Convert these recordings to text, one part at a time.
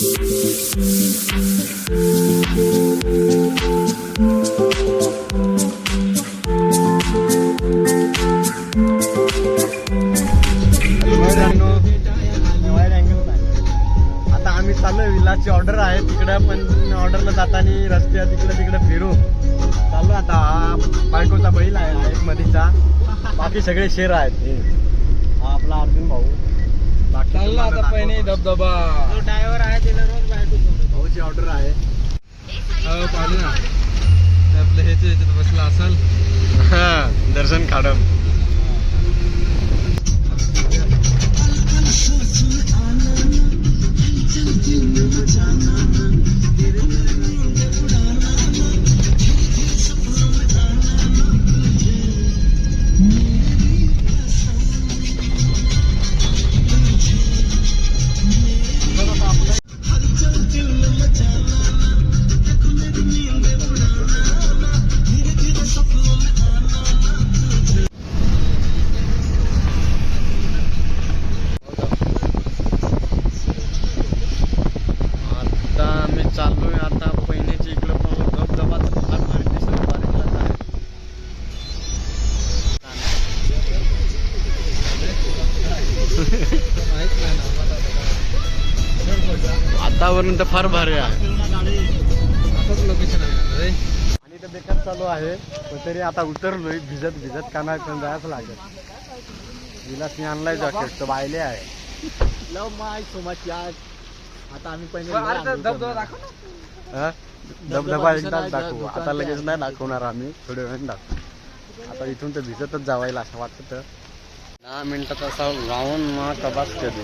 आता आम्ही चाललोय विलासची ऑर्डर आहे तिकडे, पण ऑर्डरला जाताना रस्त्या तिकडे फिरू चाललो. आता बायकोचा बैल आहे एक मधीचा, बाकी सगळे शेर आहेत. हा आपला अर्जुन भाऊ चालला आता पहिने धबधबा. जो ड्रायव्हर आहे त्याला रोज बायको भाऊची ऑर्डर आहे. पाहिलं ना आपलं ह्याच्यात बसला असेल. हा दर्शन काढम. वातावरण तर फार भारी आहे. लोकेशन आहे आणि तर बेकार चालू आहे, पण तरी आता उतरलोय भिजत का नाही पण जायचं लागेल. विलासने आणलाय जॅकेट तर बायले आहे. लव माय सो मच यार. आता आम्ही पहिले धबधबा एकदाच दाखवू, आता लगेच नाही दाखवणार आम्ही, थोड्या वेळाने दाखवू. आता इथून तर भिजतच जावायला असं वाटतं. 10 मिनिटात असा राऊंड ना कबास कधी.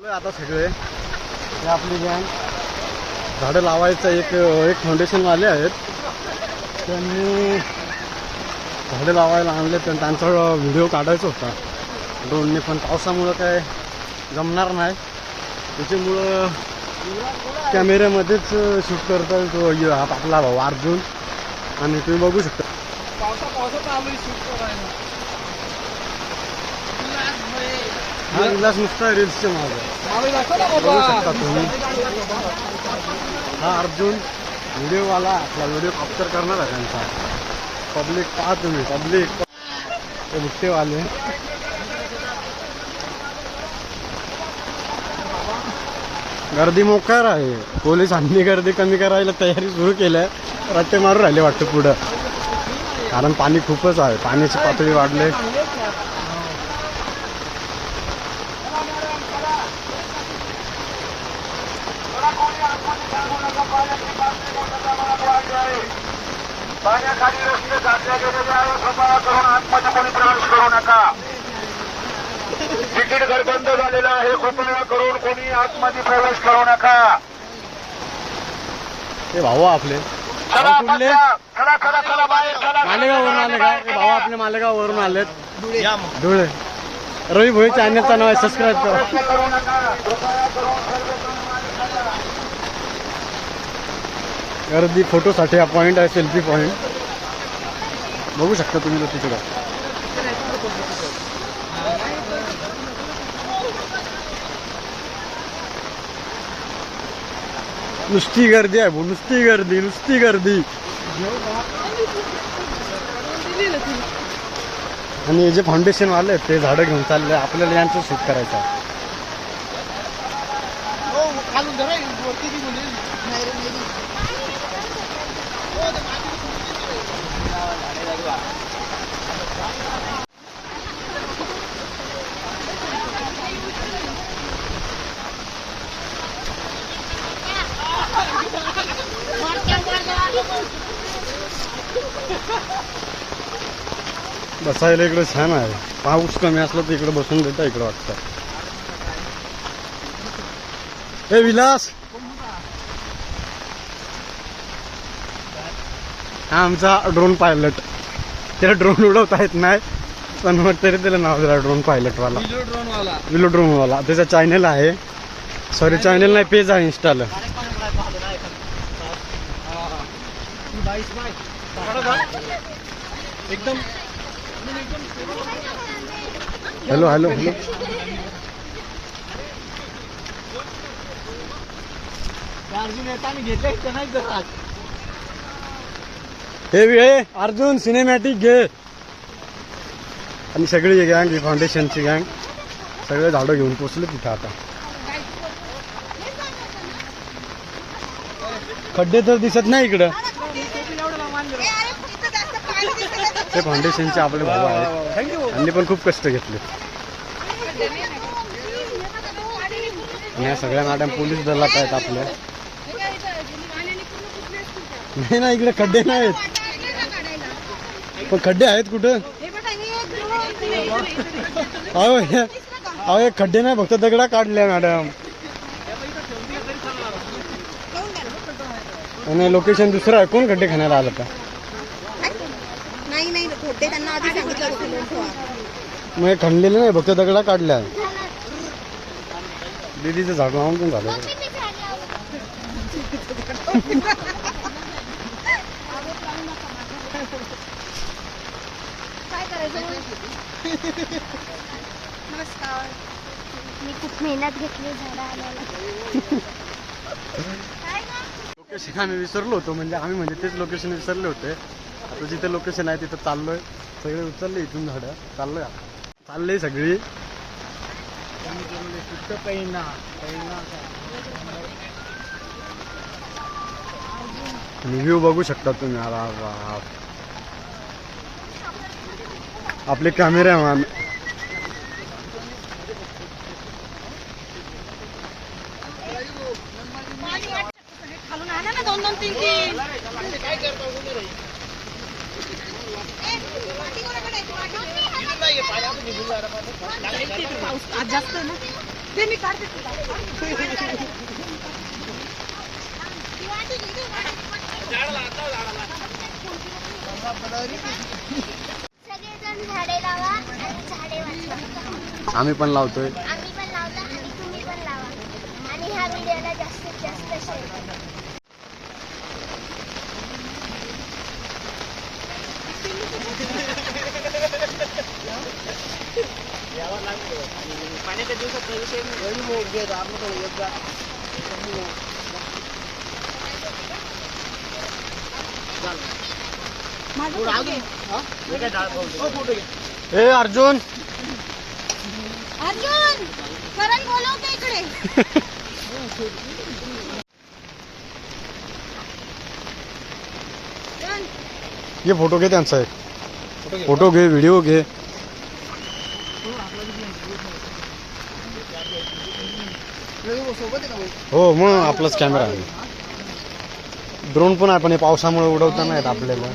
आता सगळे हे आपली गँग झाडं लावायचं एक फाउंडेशन वाले आहेत, त्यांनी झाडं लावायला आणले. तर त्यांचा व्हिडिओ काढायचा होता ड्रोनने, पण पावसामुळं काय जमणार नाही. त्याच्यामुळं कॅमेऱ्यामध्येच शूट करता तो आपला भाऊ अर्जुन. आणि तुम्ही बघू शकता हा विलास नुसता रील्सच्या मागे बघू शकता तुम्ही. हा अर्जुन व्हिडिओवाला आपला व्हिडिओ कॅप्चर करणार आहे त्यांचा. पब्लिक पहा तुम्ही, पब्लिक ते बुट्टेवाले. गर्दी मोकार आहे. पोलिसांनी गर्दी कमी करायला तयारी सुरू केली आहे. रट्टे मारून राहिले वाटतं पुढं, कारण पाणी खूपच आहे, पाण्याची पातळी वाढले. पाण्याखाली रस्ते काढले गेलेले आहे. कृपया करून आतमध्ये कोणी प्रवेश करू नका. तिकीट घर बंद झालेलं आहे. कृपया करून कोणी आतमध्ये प्रवेश करू नका. ते भाऊ आपले कुठले मालेगाव वरून आले का? भाऊ आपले मालेगाव वरून आलेत, धुळे. रवी भोई चॅनलचं नाव आहे, सबस्क्राईब करा. गर्दी फोटोसाठी हा पॉइंट आहे, सेल्फी पॉइंट. बघू शकता तुम्ही तिकडे. नुसती गर्दी आहे, नुसती गर्दी, नुसती गर्दी. आणि हे जे फाउंडेशन वाले आहेत ते झाडं घेऊन चालले. आपल्याला यांचं शूट करायचं आहे. बसायला इकडे छान आहे. पाऊस कमी असला तर इकडे बसून देता इकडे वाटतं. हे विलास हा आमचा ड्रोन पायलट. त्याला ड्रोन उडवता येत नाही, पण मग तरी त्याला नाव दिला ड्रोन पायलटवाला, विलो ड्रोनवाला. त्याचा चॅनल आहे, सॉरी चॅनल नाही, पेज आहे इंस्टाला. एकदम हॅलो हॅलो हॅलो. हे घे अर्जुन सिनेमॅटिक घे. आणि सगळी गँग ही फाउंडेशनची गँग सगळे झाडं घेऊन पोचले तिथं आता. खड्डे तर दिसत नाही इकडं. ते फाउंडेशनचे आपले भाऊ आहेत. त्यांनी पण खूप कष्ट घेतले. आणि या सगळ्या मॅडम पोलीस दलात आहेत आपल्या. नाही ना इकडे खड्डे नाहीत. पण खड्डे आहेत कुठं. अहो हे खड्डे नाही फक्त दगडा काढल्या मॅडम. आणि लोकेशन दुसरं आहे. कोण खड्डे खाण्याला आलं का. नाही नाही खोटे त्यांना आधी सांगितलं. मग हे खणलेलं नाही फक्त दगडा काढल्या. दीदीचं झाड लावून पण झालं. काय करायचं. नमस्कार. मी खूप मेहनत घेतली झाडं आणायला. लोकेशन आम्ही विसरलो होतो. म्हणजे तेच लोकेशन विसरले होते. आता जिथे लोकेशन आहे तिथं चाललोय. सगळे उचलले इथून झाडं. चाललंय सगळी. व्ह्यू बघू शकता तुम्ही. आपले कॅमेरामॅन खालून आणा ना 2-2 3-3. पाऊस आज जास्त ना. ते मी काढते. सगळेजण झाडे लावा आणि झाडे वाचवा. आम्ही पण लावतोय. आम्ही पण लावता आणि तुम्ही पण लावा. आणि ह्या व्हिडिओला जास्तीत जास्त शेअर करा. पाण्याच्या दिवसात विषय ए अर्जुन अर्जुन करण बोलवते इकडे. ये फोटो घे त्यांचा एक. फोटो घे व्हिडिओ घे. हो मग आपलाच कॅमेरा आहे. ड्रोन पण आहे पण हे पावसामुळे उडवता नाहीत आपल्याला.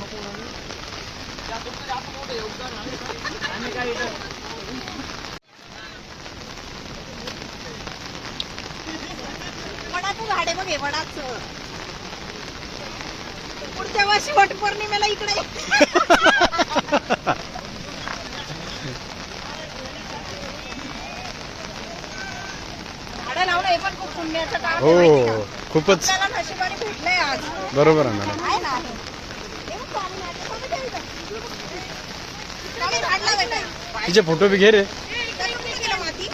वडाचं झाड आहे बघ हे वडाचं. पुढच्या वर्षी वटपौर्णिमेला इकडे. झाडं लावणं हे पण खूप पुण्याचं काम आहे माहिती हो का? खूपच आपल्याला नशिबाने भेटलंय आज. बरोबर आहे मॅडम. आहे ना आहे. हे बघ पाणी माझ्यासोबत आहे इथं. चालेल, झाड लावायचं. तिचे फोटो बी घे रे. इकडे कुठे गेलं माती.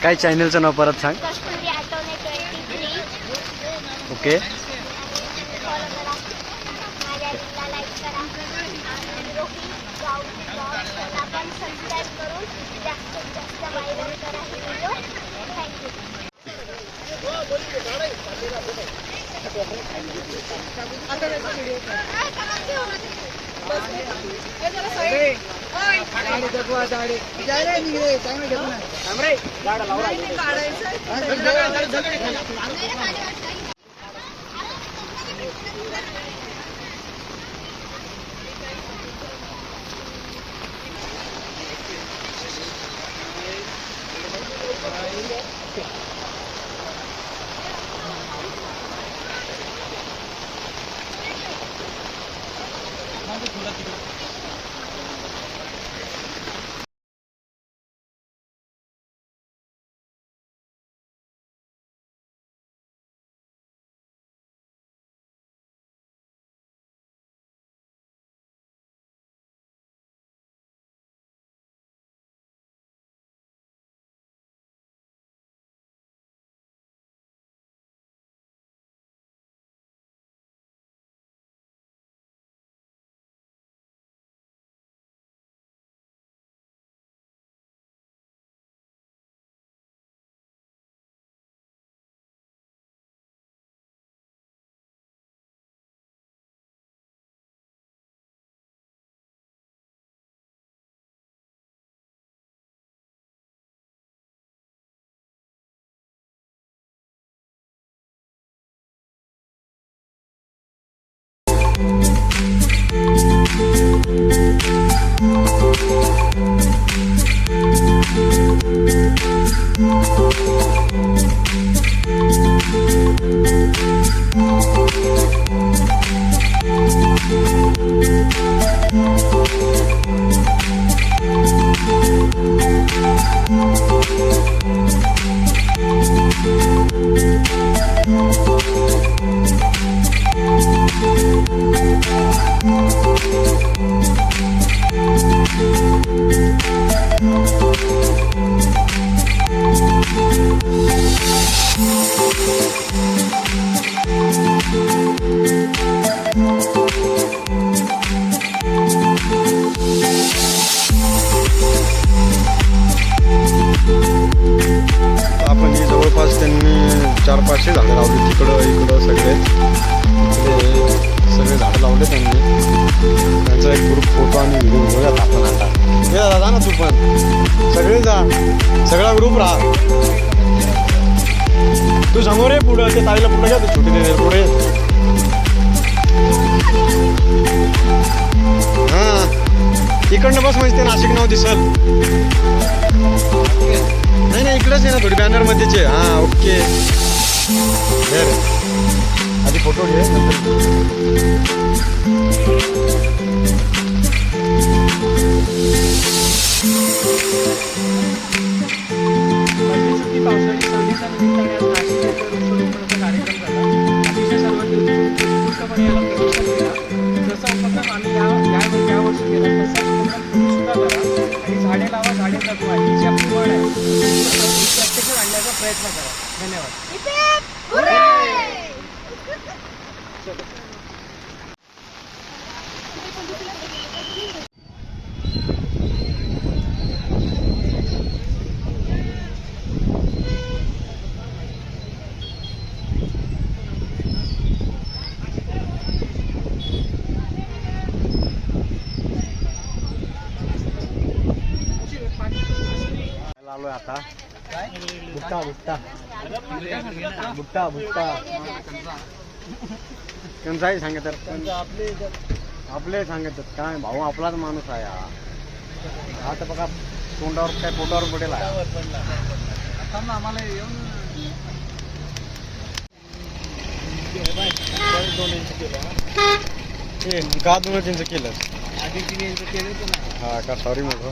काय चॅनलचं नाव परत सांग. कस्तुरी आठवणे 23. ओके. फॉलो करा. माझ्या रीलला लाईक करा. आणि रोही ब्लॉग्सला पण सबस्क्राईब करून जास्तीत जास्त व्हायरल करा ही व्हिडिओ. थँक्यू. आपण ही जवळपास त्यांनी 400-500 झाडं लावली तिकडं इकडं सगळे इकडे सगळे झाडं लावले त्यांनी. त्यांचा एक ग्रुप फोटो आणि व्हिडिओ बघूयात आपण आता. ये दादा ना तू पण सगळे जा, सगळा ग्रुप राहा. तू समोर आहे पुढं, ते ताईला पुढे घ्या, तू छोटी दे पुढे. हां इकडनं बस म्हणजे ते नाशिक नाव दिसल. नाही नाही इकडेच आहे ना थोडी बॅनरमध्येच आहे. हां ओके बरं आधी फोटो घे नंतर. सुट्टी पावसाळी सहलीच्या निमित्ताने आज नाशिक येथे वृक्षारोपणाचा कार्यक्रम झाला. अतिशय सर्वांनी उत्कृष्टपणे याला प्रतिसाद दिला. जसा उपक्रम आम्ही यावर्षी केला तसा उपक्रम तुम्ही सुद्धा करा आणि झाडे लावा झाडे जगवा ही जी आपली म्हण आहे प्रत्यक्षात आणण्याचा प्रयत्न करा. धन्यवाद. आलोय आता बुट्टा बुट्टा बुट्टा बुट्टा त्यांचाही सांगतात आपले सांगतात काय भाऊ आपलाच माणूस आहे हा. आता बघा तोंडावर काय पोटावर पडेल आहे. आम्हाला येऊन 2 इंच केलं का 2 इंच केलं. आधी 3 इंच केलं होतं ना. हा का सॉरी मग.